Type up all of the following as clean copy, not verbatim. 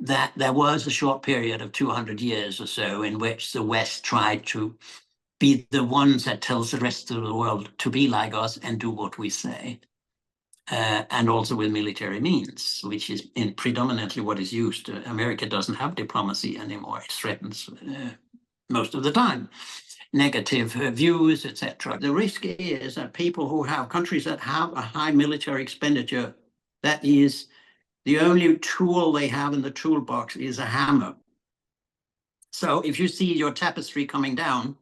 that there was a short period of 200 years or so in which the West tried to be the ones that tells the rest of the world to be like us and do what we say. And also with military means, which is predominantly what is used. America doesn't have diplomacy anymore. It threatens most of the time. Negative views, etc. The risk is that people who have countries that have a high military expenditure, that is the only tool they have in the toolbox is a hammer. So if you see your tapestry coming down,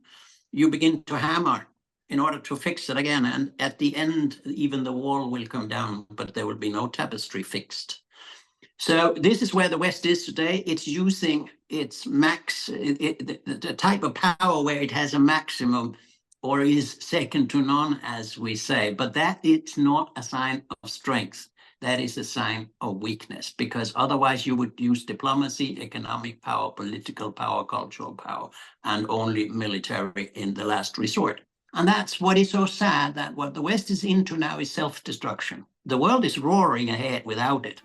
you begin to hammer in order to fix it again. And at the end, even the wall will come down, but there will be no tapestry fixed. So this is where the West is today. It's using its the type of power where it has a maximum or is second to none, as we say. But that is not a sign of strength. That is a sign of weakness, because otherwise you would use diplomacy, economic power, political power, cultural power, and only military in the last resort. And that's what is so sad, that what the West is into now is self-destruction. The world is roaring ahead without it.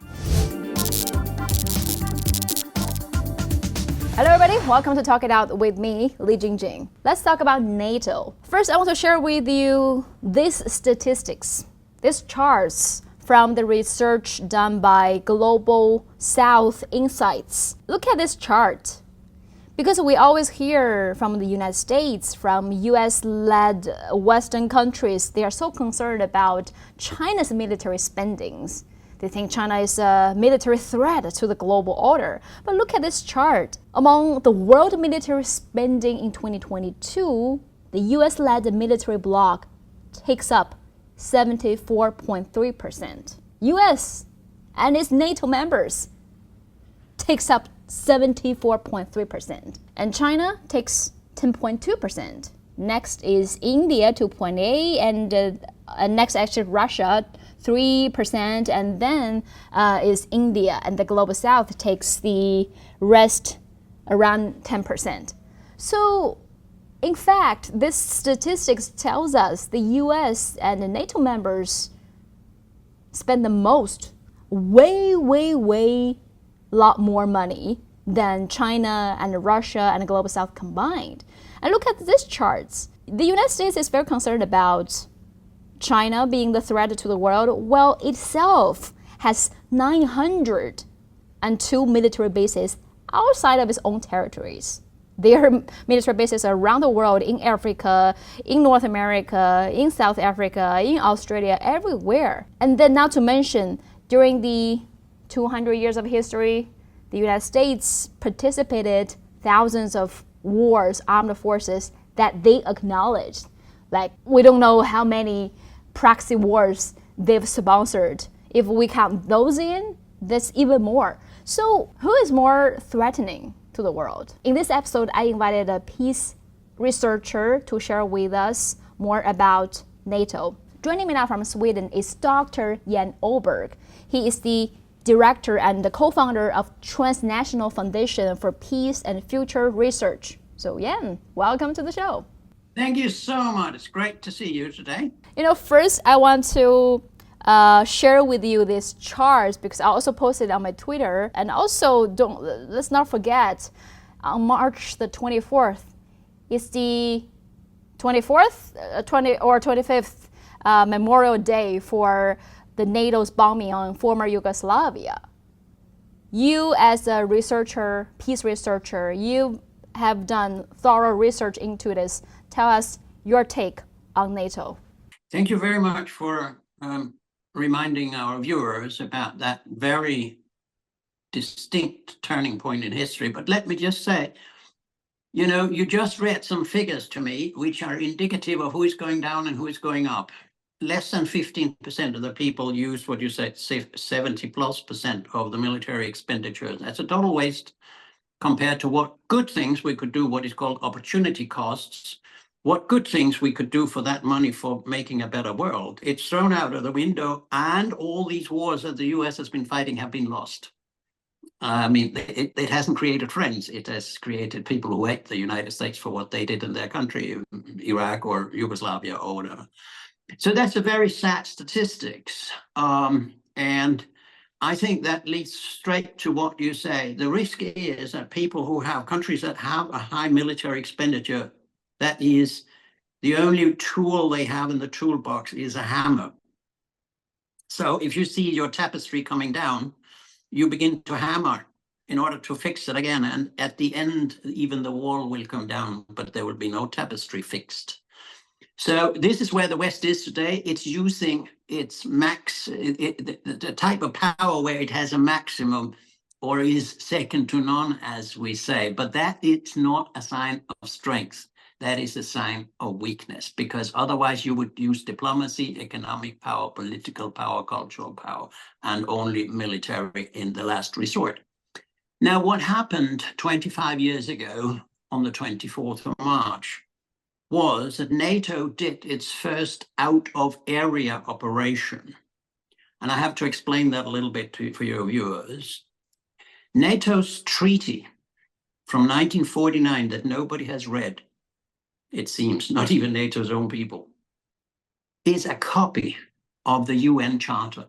Hello everybody, welcome to Talk It Out with me, Li Jingjing. Let's talk about NATO. First, I want to share with you these statistics, these charts from the research done by Global South Insights. Look at this chart. Because we always hear from the United States, from US-led Western countries, they are so concerned about China's military spendings. They think China is a military threat to the global order. But look at this chart. Among the world military spending in 2022, the US-led military bloc takes up 74.3%. US and its NATO members takes up 74.3%. And China takes 10.2%. Next is India, 2.8%, and next actually Russia, 3%, and then is India, and the Global South takes the rest around 10%. So, in fact, this statistics tells us the US and the NATO members spend the most, way lot more money than China and Russia and the Global South combined. And look at these charts. The United States is very concerned about China being the threat to the world. Well, itself has 902 military bases outside of its own territories. There are military bases around the world, in Africa, in North America, in South Africa, in Australia, everywhere. And then not to mention, during the 200 years of history, the United States participated thousands of wars, armed forces that they acknowledged. Like, we don't know how many proxy wars they've sponsored. If we count those in, that's even more. So who is more threatening to the world? In this episode, I invited a peace researcher to share with us more about NATO. Joining me now from Sweden is Dr. Jan Oberg. He is the director and the co-founder of Transnational Foundation for Peace and Future Research. So Jan, welcome to the show. Thank you so much. It's great to see you today. First I want to share with you these charts because I also posted on my Twitter. And also, let's not forget, on March the 24th is the 24th or 25th Memorial Day for the NATO's bombing on former Yugoslavia. You as a researcher, peace researcher, you have done thorough research into this. Tell us your take on NATO. Thank you very much for reminding our viewers about that very distinct turning point in history. But let me just say, you just read some figures to me which are indicative of who is going down and who is going up. Less than 15% of the people use what you said, 70+% of the military expenditure. That's a total waste compared to what good things we could do, what is called opportunity costs, what good things we could do for that money for making a better world. It's thrown out of the window, and all these wars that the US has been fighting have been lost. It hasn't created friends. It has created people who hate the United States for what they did in their country, Iraq or Yugoslavia or whatever. So that's a very sad statistics. And I think that leads straight to what you say. The risk is that people who have countries that have a high military expenditure, that is the only tool they have in the toolbox is a hammer. So if you see your tapestry coming down, you begin to hammer in order to fix it again. And at the end, even the wall will come down, but there will be no tapestry fixed. So this is where the West is today. It's using its the type of power where it has a maximum or is second to none, as we say. But that is not a sign of strength. That is a sign of weakness, because otherwise you would use diplomacy, economic power, political power, cultural power, and only military in the last resort. Now, what happened 25 years ago on the 24th of March was that NATO did its first out-of-area operation. And I have to explain that a little bit for your viewers. NATO's treaty from 1949 that nobody has read, it seems, not even NATO's own people, is a copy of the UN Charter.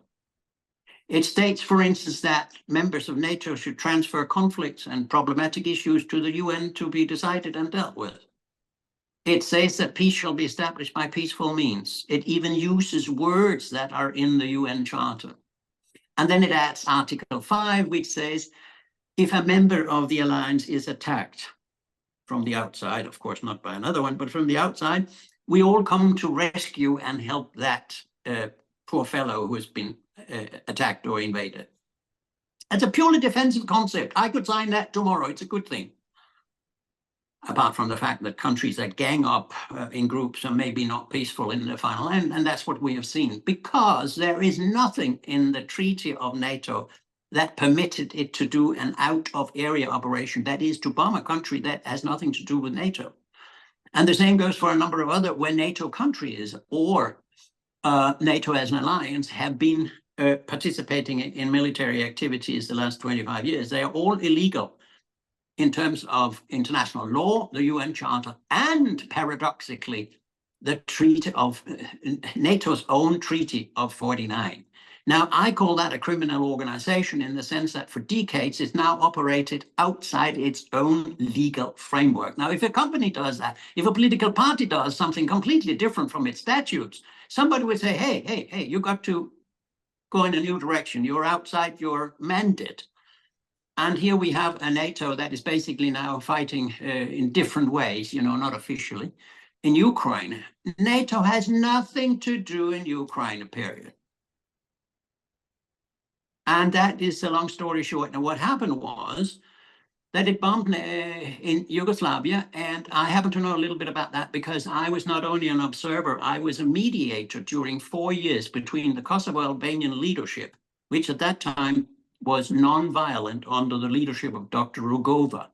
It states, for instance, that members of NATO should transfer conflicts and problematic issues to the UN to be decided and dealt with. It says that peace shall be established by peaceful means. It even uses words that are in the UN Charter. And then it adds Article 5, which says, if a member of the alliance is attacked from the outside, of course, not by another one, but from the outside, we all come to rescue and help that poor fellow who has been attacked or invaded. It's a purely defensive concept. I could sign that tomorrow. It's a good thing. Apart from the fact that countries that gang up in groups are maybe not peaceful in the final end, and that's what we have seen, because there is nothing in the Treaty of NATO that permitted it to do an out-of-area operation, that is, to bomb a country that has nothing to do with NATO. And the same goes for a number of other, where NATO countries or NATO as an alliance have been participating in military activities the last 25 years. They are all illegal in terms of international law, the UN Charter, and paradoxically, the treaty of NATO's own Treaty of 49. Now, I call that a criminal organization in the sense that for decades it's now operated outside its own legal framework. Now, if a company does that, if a political party does something completely different from its statutes, somebody would say, hey, you got to go in a new direction. You're outside your mandate. And here we have a NATO that is basically now fighting in different ways, not officially, in Ukraine. NATO has nothing to do in Ukraine, period. And that is a long story short. Now, what happened was that it bombed in Yugoslavia, and I happen to know a little bit about that because I was not only an observer, I was a mediator during 4 years between the Kosovo-Albanian leadership, which at that time was non-violent under the leadership of Dr. Rugova,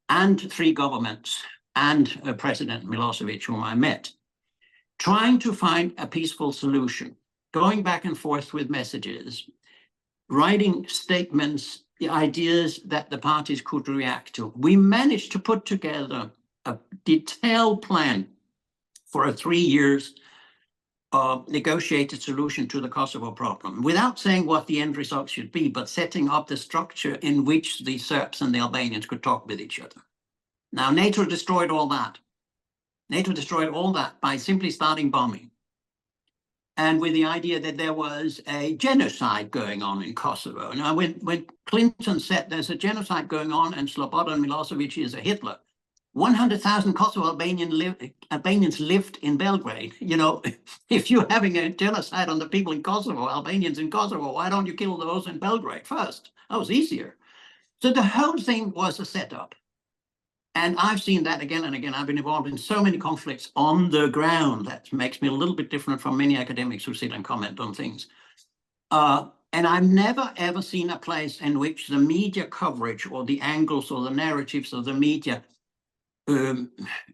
and 3 governments and President Milosevic, whom I met, trying to find a peaceful solution, going back and forth with messages, writing statements, the ideas that the parties could react to. We managed to put together a detailed plan for a 3 years negotiated solution to the Kosovo problem, without saying what the end result should be, but setting up the structure in which the Serbs and the Albanians could talk with each other. Now, NATO destroyed all that. NATO destroyed all that by simply starting bombing. And with the idea that there was a genocide going on in Kosovo. Now, when Clinton said there's a genocide going on and Slobodan Milosevic is a Hitler, 100,000 Kosovo Albanians lived in Belgrade. If you're having a genocide on the people in Kosovo, Albanians in Kosovo, why don't you kill those in Belgrade first? That was easier. So the whole thing was a setup. And I've seen that again and again. I've been involved in so many conflicts on the ground. That makes me a little bit different from many academics who sit and comment on things. And I've never, ever seen a place in which the media coverage or the angles or the narratives of the media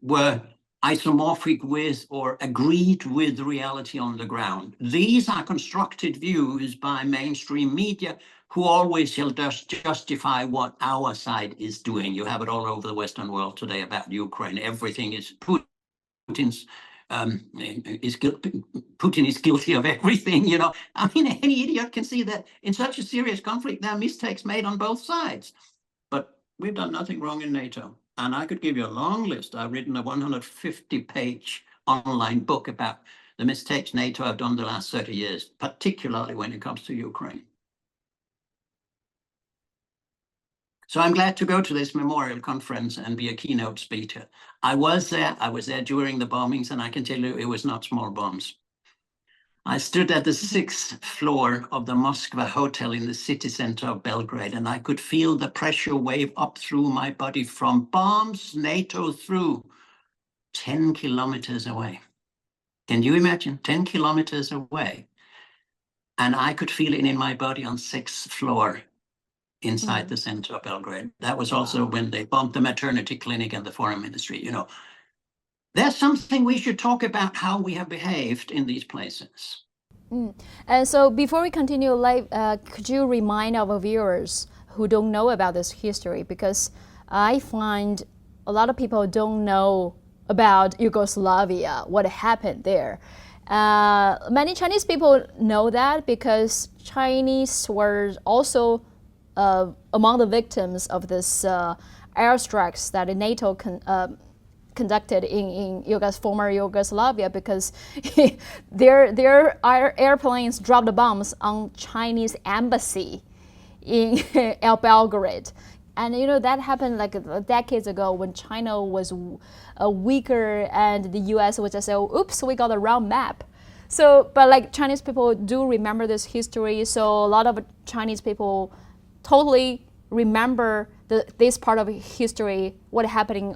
were isomorphic with or agreed with the reality on the ground. These are constructed views by mainstream media who always shall just justify what our side is doing. You have it all over the Western world today about Ukraine. Everything is Putin's Putin is guilty of everything, you know. I mean, any idiot can see that in such a serious conflict, there are mistakes made on both sides. But we've done nothing wrong in NATO. And I could give you a long list. I've written a 150-page online book about the mistakes NATO have done the last 30 years, particularly when it comes to Ukraine. So I'm glad to go to this memorial conference and be a keynote speaker. I was there during the bombings, and I can tell you it was not small bombs. I stood at the 6th floor of the Moskva hotel in the city center of Belgrade, and I could feel the pressure wave up through my body from bombs NATO threw 10 kilometers away. Can you imagine? 10 kilometers away. And I could feel it in my body on 6th floor inside the center of Belgrade. That was also when they bombed the maternity clinic and the foreign ministry. You know, there's something we should talk about, how we have behaved in these places. And so before we continue, could you remind our viewers who don't know about this history? Because I find a lot of people don't know about Yugoslavia, what happened there. Many Chinese people know that because Chinese were also among the victims of this airstrikes that NATO conducted in former Yugoslavia, because their airplanes dropped bombs on Chinese embassy in Belgrade. And you know, that happened like decades ago when China was weaker and the US would just say, oh, oops, we got the wrong map. So, but like Chinese people do remember this history. So a lot of Chinese people totally remember this part of history, what happened in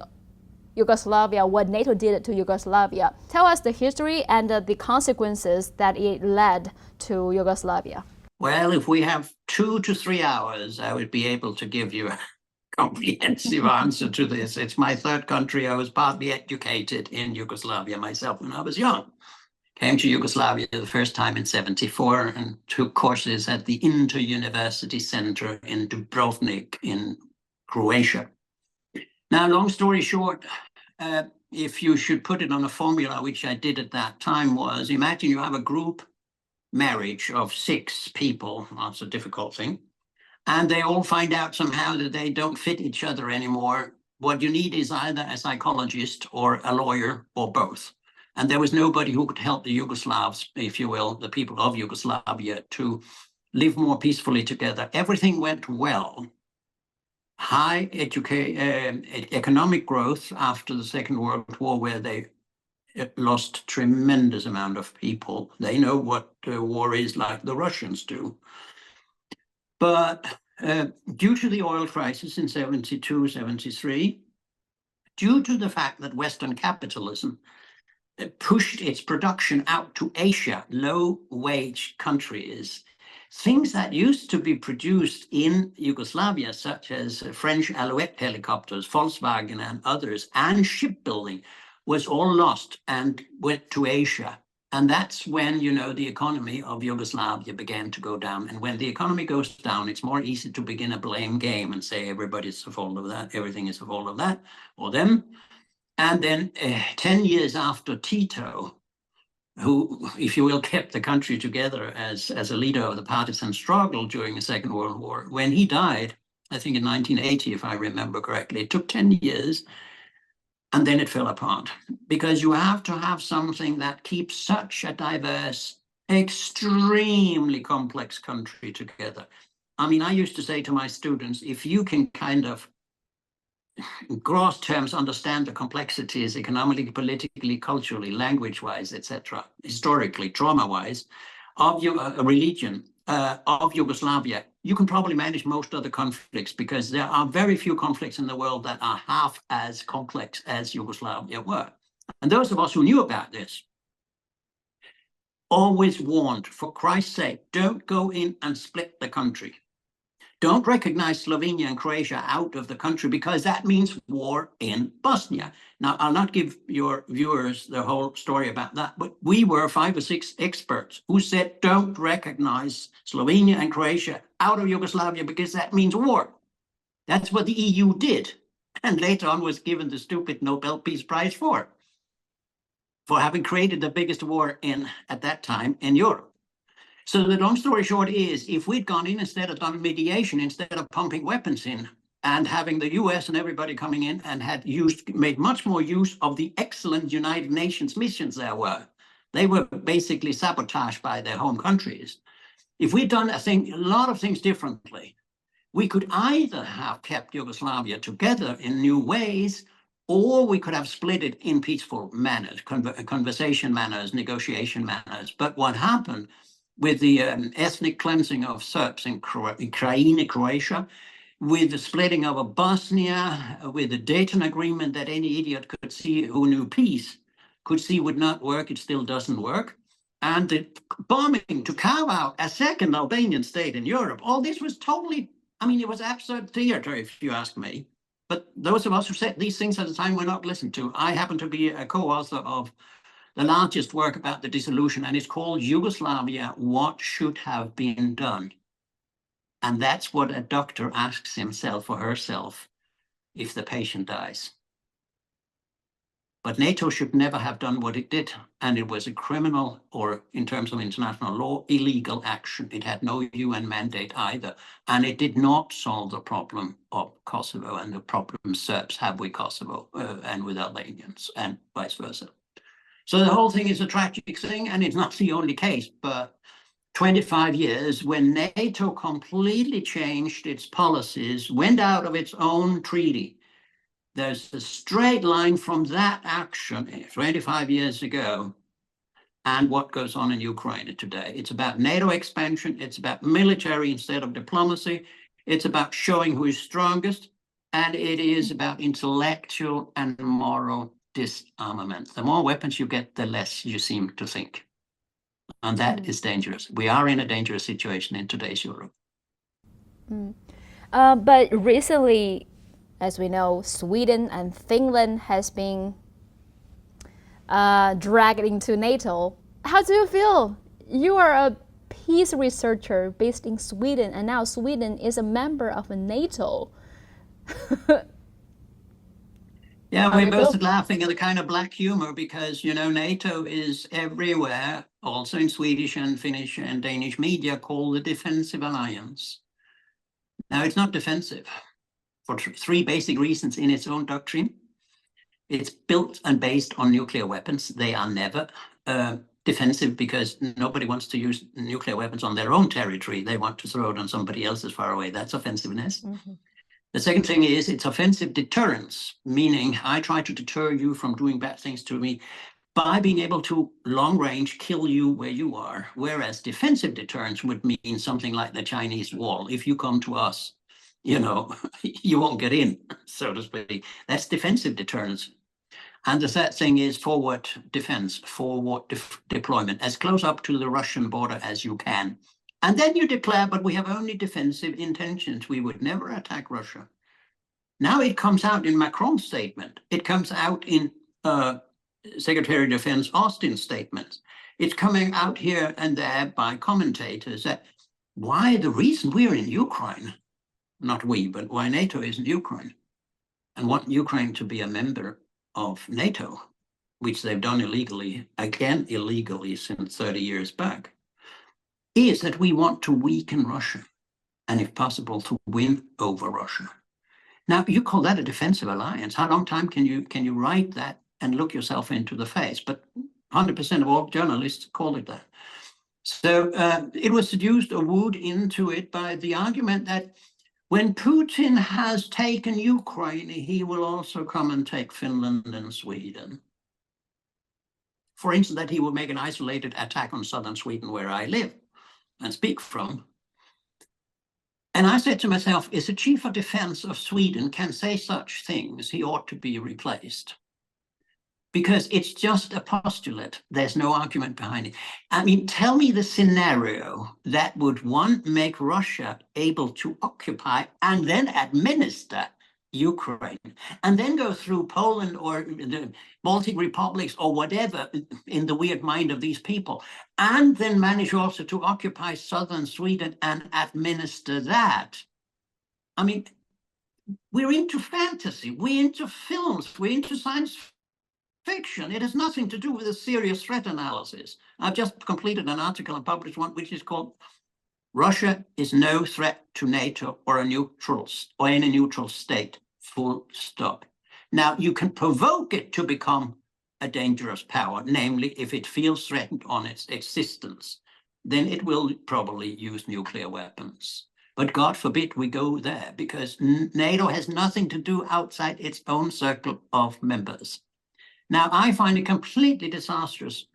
Yugoslavia, what NATO did to Yugoslavia. Tell us the history and the consequences that it led to Yugoslavia. Well, if we have 2 to 3 hours, I would be able to give you a comprehensive answer to this. It's my third country. I was partly educated in Yugoslavia myself when I was young. Came to Yugoslavia the first time in 1974 and took courses at the Inter-University Center in Dubrovnik in Croatia. Now, long story short, if you should put it on a formula, which I did at that time, was imagine you have a group marriage of 6 people. That's a difficult thing. And they all find out somehow that they don't fit each other anymore. What you need is either a psychologist or a lawyer or both. And there was nobody who could help the Yugoslavs, if you will, the people of Yugoslavia, to live more peacefully together. Everything went well. High economic growth after the Second World War, where they lost tremendous amount of people. They know what war is like, the Russians do. But due to the oil crisis in 72, 73, due to the fact that Western capitalism pushed its production out to Asia, low-wage countries, things that used to be produced in Yugoslavia, such as French Alouette helicopters, Volkswagen and others, and shipbuilding, was all lost and went to Asia. And that's when, you know, the economy of Yugoslavia began to go down. And when the economy goes down, it's more easy to begin a blame game and say everybody's the fault of that, everything is the fault of that, or them. And then 10 years after Tito, who, if you will, kept the country together as a leader of the partisan struggle during the Second World War, when he died, I think in 1980, if I remember correctly, it took 10 years, and then it fell apart. Because you have to have something that keeps such a diverse, extremely complex country together. I mean, I used to say to my students, if you can kind of in gross terms understand the complexities economically, politically, culturally, language-wise, etc., historically, trauma-wise, of a religion of Yugoslavia, you can probably manage most other conflicts, because there are very few conflicts in the world that are half as complex as Yugoslavia were. And those of us who knew about this always warned, for Christ's sake, don't go in and split the country. Don't recognize Slovenia and Croatia out of the country, because that means war in Bosnia. Now, I'll not give your viewers the whole story about that, but we were 5 or 6 experts who said, don't recognize Slovenia and Croatia out of Yugoslavia, because that means war. That's what the EU did, and later on was given the stupid Nobel Peace Prize for. for having created the biggest war at that time in Europe. So the long story short is, if we'd gone in instead of done mediation, instead of pumping weapons in and having the US and everybody coming in and made much more use of the excellent United Nations missions there were, they were basically sabotaged by their home countries. If we'd done a lot of things differently, we could either have kept Yugoslavia together in new ways, or we could have split it in peaceful manners, conversation manners, negotiation manners. But what happened with the ethnic cleansing of Serbs in Croatia, with the splitting of Bosnia, with the Dayton Agreement that any idiot could see who knew peace could see would not work, it still doesn't work. And the bombing to carve out a second Albanian state in Europe, all this was totally, I mean, it was absurd theater, if you ask me. But those of us who said these things at the time were not listened to. I happen to be a co-author of the largest work about the dissolution, and it's called Yugoslavia, What Should Have Been Done. And that's what a doctor asks himself or herself if the patient dies. But NATO should never have done what it did. And it was a criminal, or in terms of international law, illegal action. It had no UN mandate either. And it did not solve the problem of Kosovo and the problem Serbs have with Kosovo and with Albanians and vice versa. So the whole thing is a tragic thing, and it's not the only case, but 25 years when NATO completely changed its policies, went out of its own treaty. There's a straight line from that action 25 years ago and what goes on in Ukraine today. It's about NATO expansion. It's about military instead of diplomacy. It's about showing who is strongest. And it is about intellectual and moral disarmament. The more weapons you get, the less you seem to think. And that is dangerous. We are in a dangerous situation in today's Europe. But recently, as we know, Sweden and Finland has been dragged into NATO. How do you feel? You are a peace researcher based in Sweden, and now Sweden is a member of NATO. Yeah, we're both laughing at the kind of black humor because, you know, NATO is everywhere, also in Swedish and Finnish and Danish media, called the defensive alliance. Now, it's not defensive for three basic reasons in its own doctrine. It's built and based on nuclear weapons. They are never defensive because nobody wants to use nuclear weapons on their own territory. They want to throw it on somebody else's far away. That's offensiveness. Mm-hmm. The second thing is it's offensive deterrence, meaning I try to deter you from doing bad things to me by being able to long range kill you where you are. Whereas defensive deterrence would mean something like the Chinese wall. If you come to us, you know, you won't get in, so to speak. That's defensive deterrence. And the third thing is forward defense, forward deployment, as close up to the Russian border as you can. And then you declare, but we have only defensive intentions. We would never attack Russia. Now it comes out in Macron's statement. It comes out in Secretary of Defense Austin's statements. It's coming out here and there by commentators that why the reason we're in Ukraine, not we, but why NATO is in Ukraine and want Ukraine to be a member of NATO, which they've done illegally, again illegally since 30 years back, is that we want to weaken Russia and, if possible, to win over Russia. Now, you call that a defensive alliance. How long time can you write that and look yourself into the face? But 100% of all journalists call it that. So it was seduced or wooed into it by the argument that when Putin has taken Ukraine, he will also come and take Finland and Sweden. For instance, that he will make an isolated attack on southern Sweden, where I live and speak from. And I said to myself, if the chief of defense of Sweden can say such things, he ought to be replaced. Because it's just a postulate. There's no argument behind it. I mean, tell me the scenario that would, one, make Russia able to occupy and then administer Ukraine, and then go through Poland or the Baltic republics or whatever in the weird mind of these people, and then manage also to occupy southern Sweden and administer that. I mean, we're into fantasy, we're into films, we're into science fiction. It has nothing to do with a serious threat analysis. I've just completed an article and published one which is called "Russia is no threat to NATO or any neutral state, full stop." Now, you can provoke it to become a dangerous power, namely if it feels threatened on its existence, then it will probably use nuclear weapons. But God forbid we go there, because NATO has nothing to do outside its own circle of members. Now, I find it completely disastrous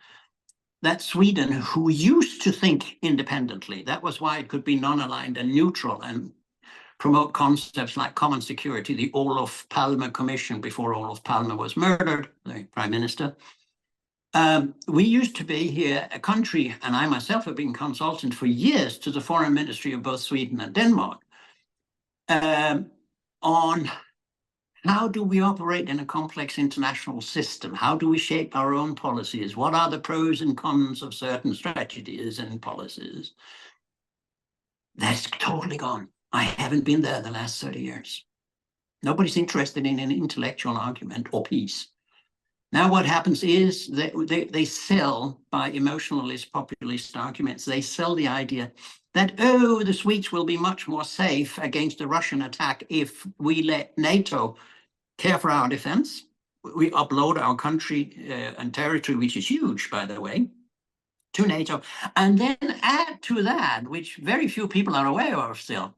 that Sweden, who used to think independently, that was why it could be non-aligned and neutral and promote concepts like common security, the Olof Palme Commission before Olof Palme was murdered, the prime minister. We used to be here a country, and I myself have been consultant for years to the foreign ministry of both Sweden and Denmark, on how do we operate in a complex international system? How do we shape our own policies? What are the pros and cons of certain strategies and policies? That's totally gone. I haven't been there the last 30 years. Nobody's interested in an intellectual argument or peace. Now what happens is that they sell, by emotionalist, populist arguments, they sell the idea that, oh, the Swedes will be much more safe against a Russian attack if we let NATO care for our defense. We upload our country and territory, which is huge, by the way, to NATO. And then add to that, which very few people are aware of still,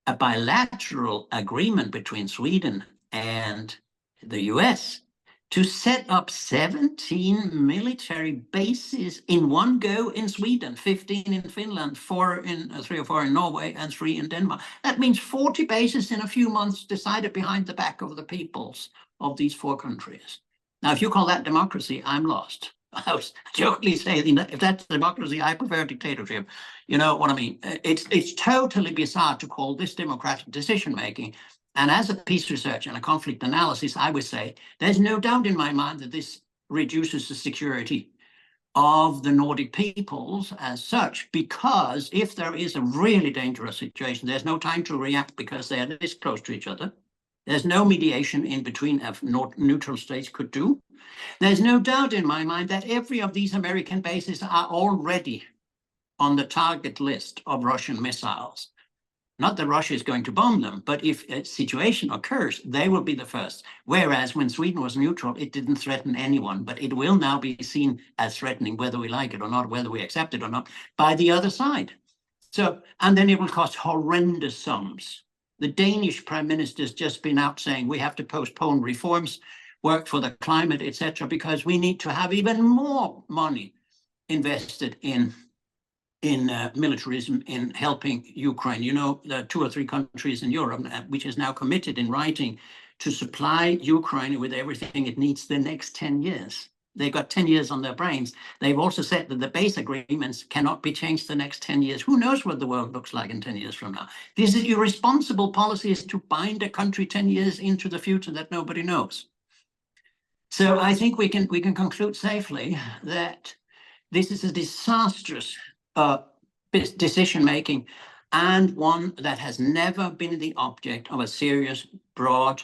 a bilateral agreement between Sweden and the US to set up 17 military bases in one go in Sweden, 15 in Finland, 3 or 4 in Norway, and 3 in Denmark. That means 40 bases in a few months decided behind the back of the peoples of these 4 countries. Now, if you call that democracy, I'm lost. I was jokingly saying that if that's democracy, I prefer dictatorship. You know what I mean? It's totally bizarre to call this democratic decision-making. And as a peace researcher and a conflict analysis, I would say there's no doubt in my mind that this reduces the security of the Nordic peoples as such, because if there is a really dangerous situation, there's no time to react because they are this close to each other. There's no mediation in between as neutral states could do. There's no doubt in my mind that every of these American bases are already on the target list of Russian missiles. Not that Russia is going to bomb them, but if a situation occurs, they will be the first. Whereas when Sweden was neutral, it didn't threaten anyone, but it will now be seen as threatening, whether we like it or not, whether we accept it or not, by the other side. So, and then it will cost horrendous sums. The Danish prime minister's just been out saying we have to postpone reforms, work for the climate, etc., because we need to have even more money invested in militarism, in helping Ukraine. You know, there are 2 or 3 countries in Europe which is now committed in writing to supply Ukraine with everything it needs the next 10 years. They've got 10 years on their brains. They've also said that the base agreements cannot be changed the next 10 years. Who knows what the world looks like in 10 years from now? This is irresponsible policy, is to bind a country 10 years into the future that nobody knows. So I think we can conclude safely that this is a disastrous decision-making, and one that has never been the object of a serious, broad,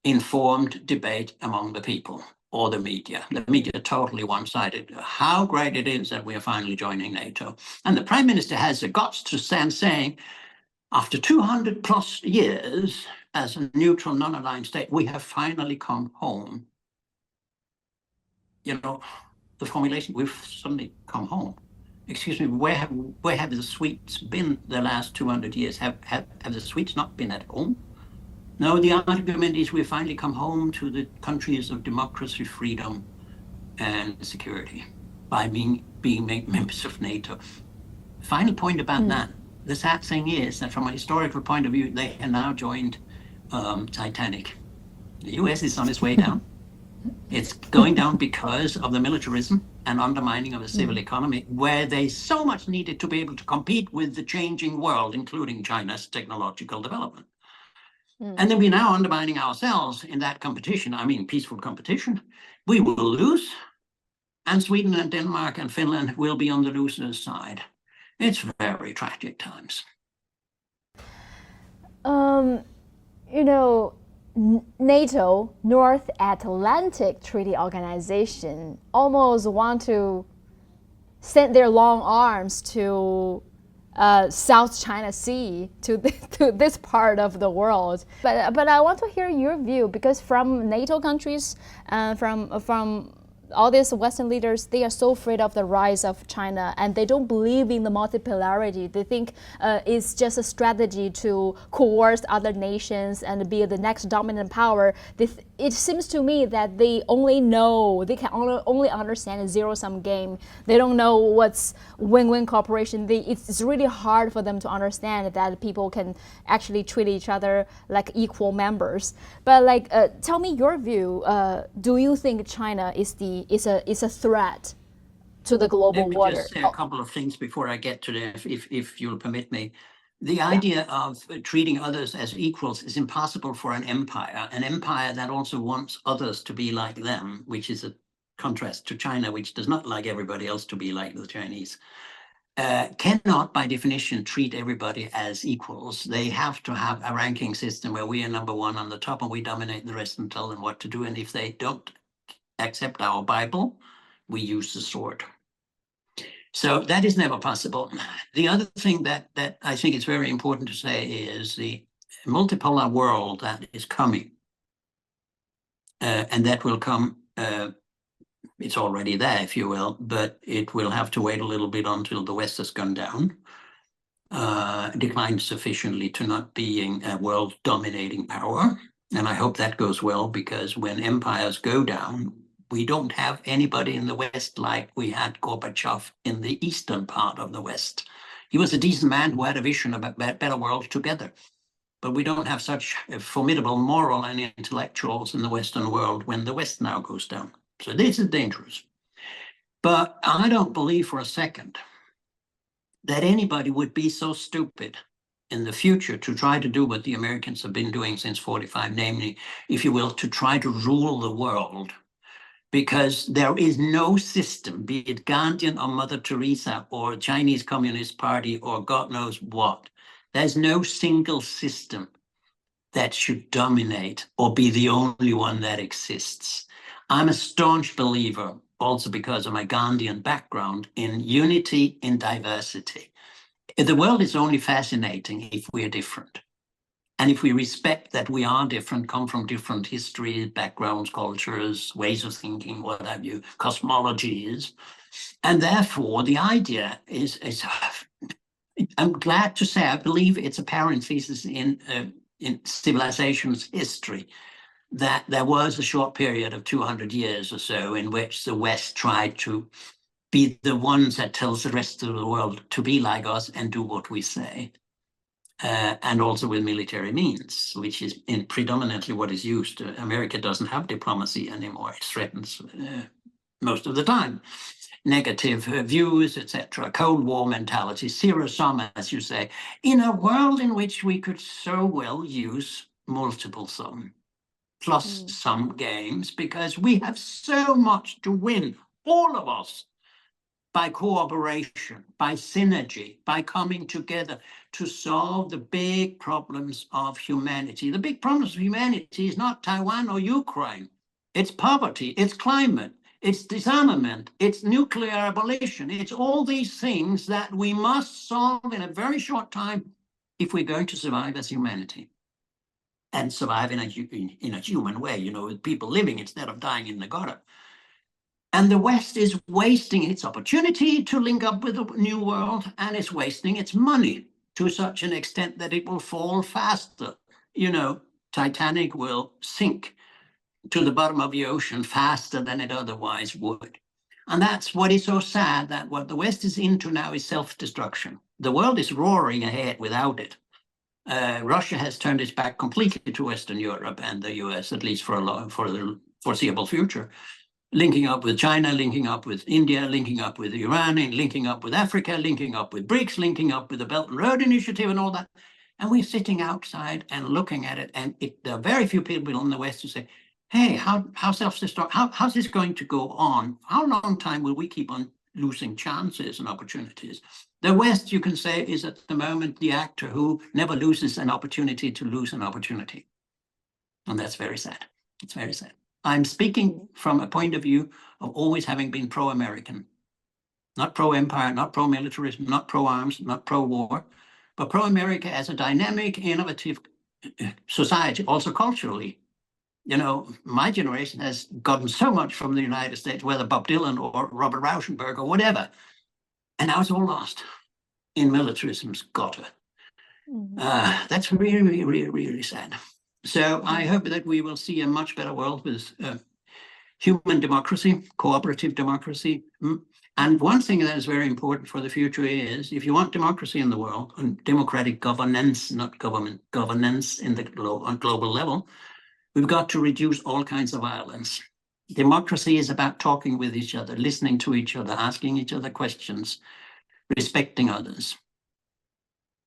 informed debate among the people or the media. The media are totally one-sided. How great it is that we are finally joining NATO. And the Prime Minister has the guts to stand saying, after 200 plus years as a neutral, non-aligned state, we have finally come home. You know, the formulation, we've suddenly come home. Excuse me, where have the Swedes been the last 200 years? Have the Swedes not been at home? No, the argument is we've finally come home to the countries of democracy, freedom, and security by being made members of NATO. Final point about that. The sad thing is that from a historical point of view, they have now joined Titanic. The US is on its way down. It's going down because of the militarism and undermining of the civil economy, where they so much needed to be able to compete with the changing world, including China's technological development. And then we're now undermining ourselves in that competition. I mean, peaceful competition. We will lose, and Sweden and Denmark and Finland will be on the loser's side. It's very tragic times. You know, NATO, North Atlantic Treaty Organization, almost want to send their long arms to South China Sea, to this part of the world. But I want to hear your view, because from NATO countries, from all these Western leaders, they are so afraid of the rise of China, and they don't believe in the multipolarity. They think it's just a strategy to coerce other nations and be the next dominant power. It seems to me that they can only understand a zero-sum game. They don't know what's win-win cooperation. It's really hard for them to understand that people can actually treat each other like equal members. But tell me your view. Do you think China is a threat to the global Let me order? just say a couple of things before I get to that, if you'll permit me. The idea of treating others as equals is impossible for an empire that also wants others to be like them, which is a contrast to China, which does not like everybody else to be like the Chinese, cannot by definition treat everybody as equals. They have to have a ranking system where we are number one on the top and we dominate the rest and tell them what to do. And if they don't accept our Bible, we use the sword. So that is never possible. The other thing that I think is very important to say is the multipolar world that is coming, and that will come, it's already there, if you will, but it will have to wait a little bit until the West has gone down, declined sufficiently to not being a world dominating power. And I hope that goes well, because when empires go down, we don't have anybody in the West like we had Gorbachev in the eastern part of the West. He was a decent man who had a vision of a better world together. But we don't have such formidable moral and intellectuals in the Western world when the West now goes down. So this is dangerous. But I don't believe for a second that anybody would be so stupid in the future to try to do what the Americans have been doing since 45, namely, if you will, to try to rule the world. Because there is no system, be it Gandhian or Mother Teresa or Chinese Communist Party or God knows what. There's no single system that should dominate or be the only one that exists. I'm a staunch believer, also because of my Gandhian background, in unity in diversity. The world is only fascinating if we are different. And if we respect that we are different, come from different histories, backgrounds, cultures, ways of thinking, what have you, cosmologies. And therefore, the idea is I'm glad to say, I believe it's a parenthesis in civilization's history, that there was a short period of 200 years or so in which the West tried to be the ones that tells the rest of the world to be like us and do what we say. And also with military means, which is predominantly what is used. America doesn't have diplomacy anymore. It threatens most of the time. Negative views, etc. Cold War mentality, zero sum, as you say, in a world in which we could so well use multiple sum, plus some games, because we have so much to win, all of us, by cooperation, by synergy, by coming together to solve the big problems of humanity. The big problems of humanity is not Taiwan or Ukraine. It's poverty, it's climate, it's disarmament, it's nuclear abolition. It's all these things that we must solve in a very short time if we're going to survive as humanity. And survive in a human way, you know, with people living instead of dying in the gutter. And the West is wasting its opportunity to link up with the New World, and it's wasting its money to such an extent that it will fall faster. You know, Titanic will sink to the bottom of the ocean faster than it otherwise would. And that's what is so sad, that what the West is into now is self-destruction. The world is roaring ahead without it. Russia has turned its back completely to Western Europe and the US, at least for the foreseeable future. Linking up with China, linking up with India, linking up with Iran, and linking up with Africa, linking up with BRICS, linking up with the Belt and Road Initiative and all that. And we're sitting outside and looking at it. And there are very few people in the West who say, hey, how self-destruct, how's this going to go on? How long time will we keep on losing chances and opportunities? The West, you can say, is at the moment the actor who never loses an opportunity to lose an opportunity. And that's very sad. It's very sad. I'm speaking from a point of view of always having been pro-American, not pro-empire, not pro-militarism, not pro-arms, not pro-war, but pro-America as a dynamic, innovative society, also culturally. You know, my generation has gotten so much from the United States, whether Bob Dylan or Robert Rauschenberg or whatever, and now it's all lost in militarism's gutter. That's really, really, really, really sad. So I hope that we will see a much better world with human democracy, cooperative democracy. And one thing that is very important for the future is, if you want democracy in the world, and democratic governance, not government, governance in the on global level, we've got to reduce all kinds of violence. Democracy is about talking with each other, listening to each other, asking each other questions, respecting others.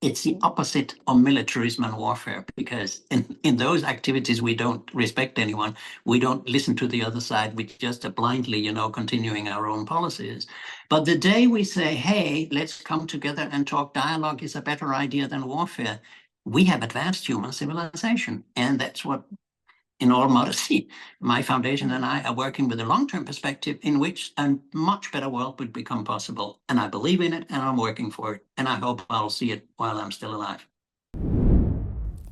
It's the opposite of militarism and warfare, because in those activities, we don't respect anyone. We don't listen to the other side. We just are blindly, continuing our own policies. But the day we say, hey, let's come together and talk, dialogue is a better idea than warfare, we have advanced human civilization. And that's what, in all modesty, my foundation and I are working with a long-term perspective in which a much better world would become possible. And I believe in it, and I'm working for it. And I hope I'll see it while I'm still alive.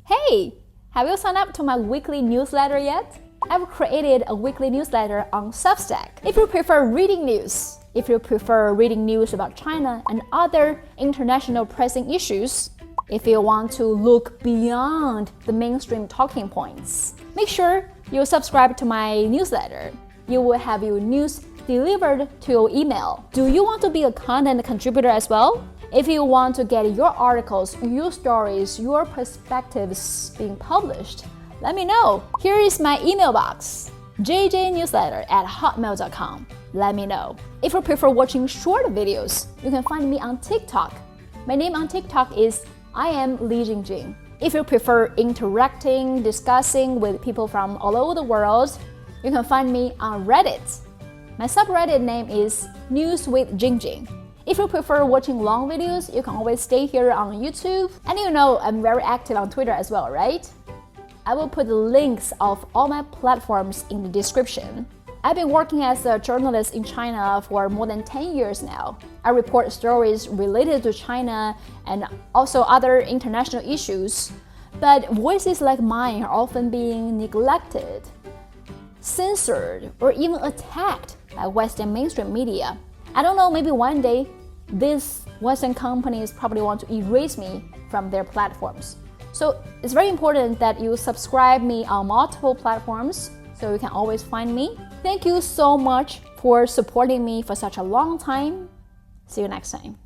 Hey, have you signed up to my weekly newsletter yet? I've created a weekly newsletter on Substack. If you prefer reading news, about China and other international pressing issues, if you want to look beyond the mainstream talking points, make sure you subscribe to my newsletter. You will have your news delivered to your email. Do you want to be a content contributor as well? If you want to get your articles, your stories, your perspectives being published, let me know. Here is my email box, jjnewsletter@hotmail.com. Let me know. If you prefer watching short videos, you can find me on TikTok. My name on TikTok is I am Li Jingjing. If you prefer interacting, discussing with people from all over the world, you can find me on Reddit. My subreddit name is News with Jingjing. If you prefer watching long videos, you can always stay here on YouTube. And I'm very active on Twitter as well, right? I will put the links of all my platforms in the description. I've been working as a journalist in China for more than 10 years now. I report stories related to China and also other international issues, but voices like mine are often being neglected, censored, or even attacked by Western mainstream media. I don't know, maybe one day these Western companies probably want to erase me from their platforms. So it's very important that you subscribe me on multiple platforms so you can always find me. Thank you so much for supporting me for such a long time. See you next time.